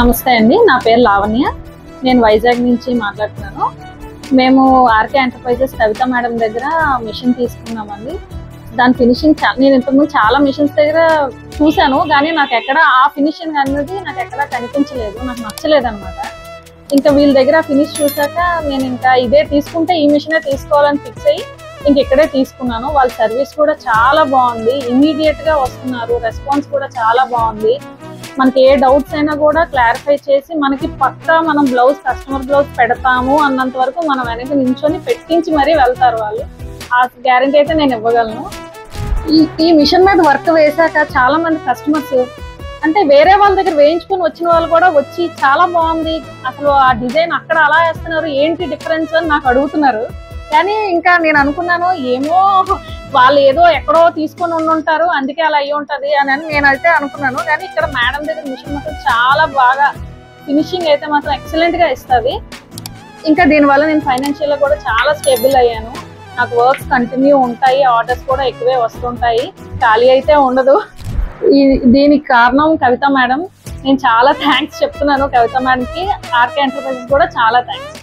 నమస్తే అండి, నా పేరు లావణ్య. నేను వైజాగ్ నుంచి మాట్లాడుతున్నాను. మేము ఆర్కే ఎంటర్ప్రైజెస్ కవిత మేడం దగ్గర మిషన్ తీసుకున్నామండి. దాని ఫినిషింగ్ నేను ఇంతకుముందు చాలా మిషన్స్ దగ్గర చూశాను, కానీ నాకు ఎక్కడ ఆ ఫినిషింగ్ అనేది నాకు ఎక్కడ కనిపించలేదు, నాకు నచ్చలేదు అనమాట. ఇంకా వీళ్ళ దగ్గర ఫినిష్ చూసాక నేను ఇంకా ఇదే తీసుకుంటే ఈ మిషనే తీసుకోవాలని ఫిక్స్ అయ్యి ఇంక ఇక్కడే తీసుకున్నాను. వాళ్ళ సర్వీస్ కూడా చాలా బాగుంది, ఇమీడియట్ గా వస్తున్నారు, రెస్పాన్స్ కూడా చాలా బాగుంది. మనకి ఏ డౌట్స్ అయినా కూడా క్లారిఫై చేసి మనకి పక్కా మనం కస్టమర్ బ్లౌజ్ పెడతాము అన్నంత వరకు మనం వెనక నించొని పెట్టించి మరీ వెళ్తారు వాళ్ళు. ఆ గ్యారంటీ అయితే నేను ఇవ్వగలను. ఈ మిషన్ మీద వర్క్ వేసాక చాలా మంది కస్టమర్స్ అంటే వేరే వాళ్ళ దగ్గర వేయించుకుని వచ్చిన వాళ్ళు కూడా వచ్చి చాలా బాగుంది, అసలు ఆ డిజైన్ అక్కడ అలా వేస్తున్నారు, ఏంటి డిఫరెన్స్ అని నాకు అడుగుతున్నారు. కానీ ఇంకా నేను అనుకున్నాను, ఏమో వాళ్ళు ఏదో ఎక్కడో తీసుకొని ఉండుంటారు, అందుకే అలా అయ్యి ఉంటది అని నేనైతే అనుకున్నాను. కానీ ఇక్కడ మేడం దగ్గర మిషన్ మాత్రం చాలా బాగా ఫినిషింగ్ అయితే మాత్రం ఎక్సలెంట్ గా ఇస్తుంది. ఇంకా దీనివల్ల నేను ఫైనాన్షియల్ గా కూడా చాలా స్టేబుల్ అయ్యాను. నాకు వర్క్స్ కంటిన్యూ ఉంటాయి, ఆర్డర్స్ కూడా ఎక్కువే వస్తుంటాయి, ఖాళీ అయితే ఉండదు. దీనికి కారణం కవిత మేడం. నేను చాలా థ్యాంక్స్ చెప్తున్నాను కవిత మేడంకి, ఆర్కే ఎంటర్ప్రైజెస్ కూడా చాలా థ్యాంక్స్.